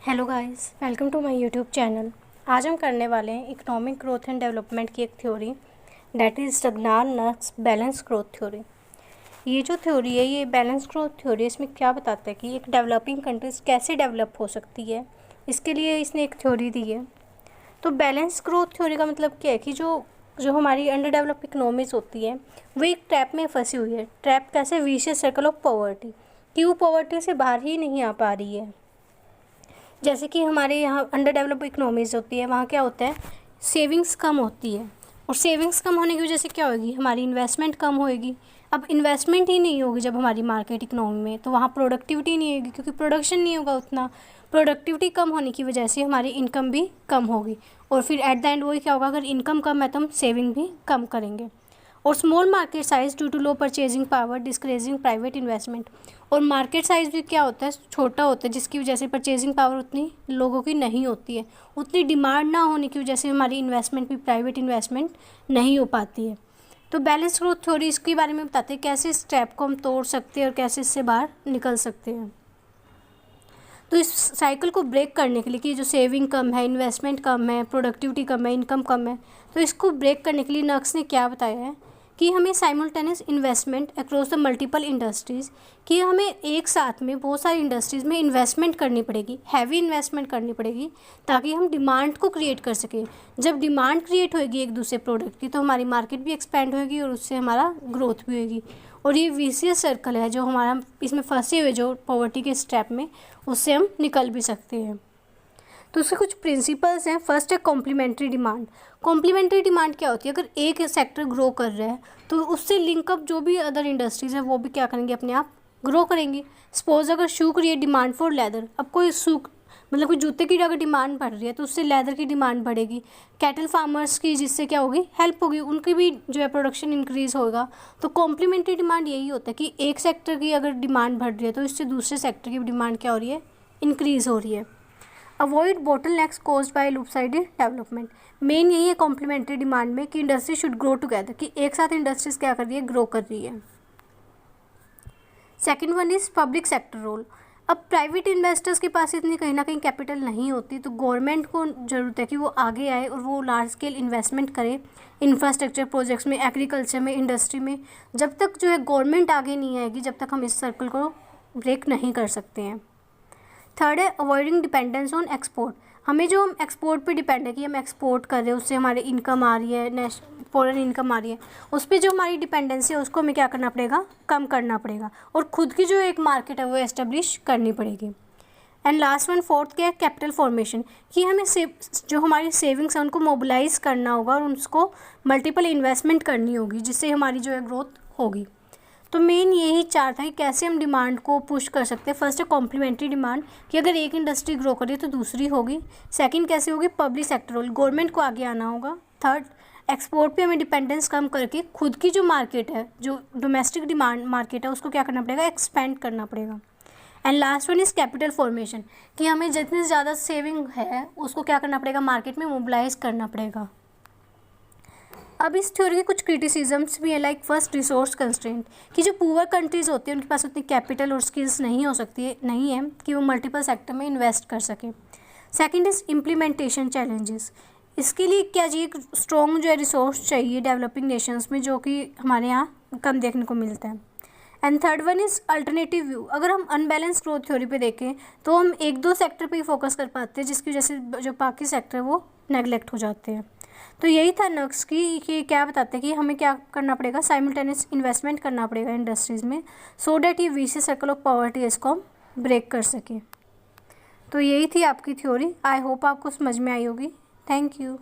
Hello guys, welcome to my YouTube channel. आज हम करने वाले हैं इकोनॉमिक ग्रोथ एंड डेवलपमेंट की एक थ्योरी, दैट इज़ स्टगनार-नक्स बैलेंस ग्रोथ थ्योरी। ये जो थ्योरी है, ये बैलेंस ग्रोथ थ्योरी, इसमें क्या बताता है कि एक डेवलपिंग कंट्रीज कैसे डेवलप हो सकती है, इसके लिए इसने एक थ्योरी दी है। तो बैलेंस ग्रोथ थ्योरी का मतलब क्या है कि जो हमारी अंडर डेवलप इकोनॉमीज होती है वो एक ट्रैप में फंसी हुई है। ट्रैप कैसे? विशियस सर्कल ऑफ पॉवर्टी, कि वो पॉवर्टी से बाहर ही नहीं आ पा रही है। जैसे कि हमारे यहाँ अंडर डेवलप इकोनॉमीज़ होती है, वहाँ क्या होता है, सेविंग्स कम होती है, और सेविंग्स कम होने की वजह से क्या होगी, हमारी इन्वेस्टमेंट कम होएगी। अब इन्वेस्टमेंट ही नहीं होगी जब हमारी मार्केट इकोनॉमी में, तो वहाँ प्रोडक्टिविटी नहीं होगी, क्योंकि प्रोडक्शन नहीं होगा उतना। प्रोडक्टिविटी कम होने की वजह से हमारी इनकम भी कम होगी, और फिर एट द एंड वही क्या होगा, अगर इनकम कम है तो हम सेविंग भी कम करेंगे। और small market size due to low purchasing power discouraging private investment. और मार्केट साइज़ भी क्या होता है, छोटा होता है, जिसकी वजह से परचेजिंग पावर उतनी लोगों की नहीं होती है। उतनी डिमांड ना होने की वजह से हमारी इन्वेस्टमेंट भी, प्राइवेट इन्वेस्टमेंट नहीं हो पाती है। तो बैलेंस ग्रोथ थ्योरी इसके बारे में बताते हैं कैसे इस ट्रैप को हम तोड़ सकते हैं और कैसे इससे बाहर निकल सकते हैं। तो इस साइकिल को ब्रेक करने के लिए, कि जो सेविंग कम है, इन्वेस्टमेंट कम है, प्रोडक्टिविटी कम है, इनकम कम है, तो इसको ब्रेक करने के लिए नक्स ने क्या बताया है कि हमें simultaneous investment across the multiple industries, कि हमें एक साथ में बहुत सारी इंडस्ट्रीज़ में इन्वेस्टमेंट करनी पड़ेगी, हैवी इन्वेस्टमेंट करनी पड़ेगी, ताकि हम डिमांड को क्रिएट कर सकें। जब डिमांड क्रिएट होगी एक दूसरे प्रोडक्ट की, तो हमारी मार्केट भी एक्सपेंड होगी और उससे हमारा ग्रोथ भी होगी। और ये विशियस सर्कल है जो हमारा इसमें फंसे हुए, जो पॉवर्टी के स्टेप में, उससे हम निकल भी सकते हैं। तो उसके कुछ प्रिंसिपल्स हैं। फर्स्ट है कॉम्प्लीमेंट्री डिमांड। कॉम्प्लीमेंट्री डिमांड क्या होती है, अगर एक सेक्टर ग्रो कर रहा है तो उससे लिंकअप जो भी अदर इंडस्ट्रीज़ है वो भी क्या करेंगे, अपने आप ग्रो करेंगी। सपोज अगर शू क्रिएट डिमांड फॉर लेदर, अब कोई शू मतलब कोई जूते की अगर डिमांड बढ़ रही है तो उससे लेदर की डिमांड बढ़ेगी। कैटल फार्मर्स की, जिससे क्या होगी, हेल्प होगी, उनकी भी जो है प्रोडक्शन इंक्रीज होगा। तो कॉम्प्लीमेंट्री डिमांड यही होता है कि एक सेक्टर की अगर डिमांड बढ़ रही है तो इससे दूसरे सेक्टर की डिमांड क्या हो रही है, इंक्रीज़ हो रही है। Avoid bottlenecks caused by lopsided development. Main यही है कॉम्प्लीमेंट्री डिमांड में, कि इंडस्ट्री शुड ग्रो टुगेदर, कि एक साथ इंडस्ट्रीज क्या कर रही है, ग्रो कर रही है। Second one is public sector role. अब प्राइवेट इन्वेस्टर्स के पास इतनी कहीं ना कहीं कैपिटल नहीं होती, तो गवर्नमेंट को ज़रूरत है कि वो आगे आए और वो लार्ज स्केल इन्वेस्टमेंट करे इंफ्रास्ट्रक्चर प्रोजेक्ट्स में, एग्रीकल्चर में, इंडस्ट्री में। जब तक जो है गवर्नमेंट आगे नहीं आएगी, जब तक हम इस सर्कल को ब्रेक नहीं कर सकते हैं। थर्ड है अवॉइडिंग डिपेंडेंस ऑन एक्सपोर्ट। हमें जो हम एक्सपोर्ट पे डिपेंड है, कि हम एक्सपोर्ट कर रहे हैं, उससे हमारी इनकम आ रही है, फॉरेन इनकम आ रही है, उस पर जो हमारी डिपेंडेंसी है उसको हमें क्या करना पड़ेगा, कम करना पड़ेगा, और खुद की जो एक मार्केट है वो एस्टेब्लिश करनी पड़ेगी। एंड लास्ट वन, फोर्थ क्या है, कैपिटल फॉर्मेशन, कि हमें जो हमारी सेविंग्स है उनको मोबिलाइज करना होगा और उसको मल्टीपल इन्वेस्टमेंट करनी होगी, जिससे हमारी जो है ग्रोथ होगी। तो मेन यही चार था कि कैसे हम डिमांड को पुश कर सकते हैं। फर्स्ट है कॉम्प्लीमेंट्री डिमांड, कि अगर एक इंडस्ट्री ग्रो करी तो दूसरी होगी। सेकंड कैसे होगी, पब्लिक सेक्टर रोल, गवर्नमेंट को आगे आना होगा। थर्ड, एक्सपोर्ट पे हमें डिपेंडेंस कम करके खुद की जो मार्केट है, जो डोमेस्टिक डिमांड मार्केट है, उसको क्या करना पड़ेगा, एक्सपेंड करना पड़ेगा। And last one is capital formation, कि हमें जितनी ज़्यादा सेविंग है उसको क्या करना पड़ेगा, मार्केट में मोबिलाइज करना पड़ेगा। अब इस थ्योरी के कुछ क्रिटिसिजम्स भी है, लाइक फर्स्ट रिसोर्स कंस्ट्रेंट, कि जो पुअर कंट्रीज़ होती है उनके पास उतनी कैपिटल और स्किल्स नहीं है कि वो मल्टीपल सेक्टर में इन्वेस्ट कर सकें। सेकंड इज़ इम्प्लीमेंटेशन चैलेंजेस, इसके लिए क्या चाहिए, स्ट्रॉन्ग जो है रिसोर्स चाहिए डेवलपिंग नेशंस में, जो कि हमारे यहाँ कम देखने को मिलता है। And third one is alternative view. अगर हम अनबैलेंस ग्रोथ थ्योरी पे देखें तो हम एक दो सेक्टर पे ही फोकस कर पाते हैं, जिसकी वजह से जो बाकी सेक्टर वो नेगलेक्ट हो जाते हैं। तो यही था नक्स की, कि क्या बताते हैं कि हमें क्या करना पड़ेगा, साइमल्टेनियस इन्वेस्टमेंट करना पड़ेगा इंडस्ट्रीज़ में, सो डैट ये विशियस सर्कल ऑफ पॉवर्टी इसको हम ब्रेक कर सकें। तो यही थी आपकी थ्योरी। आई होप आपको समझ में आई होगी। Thank you.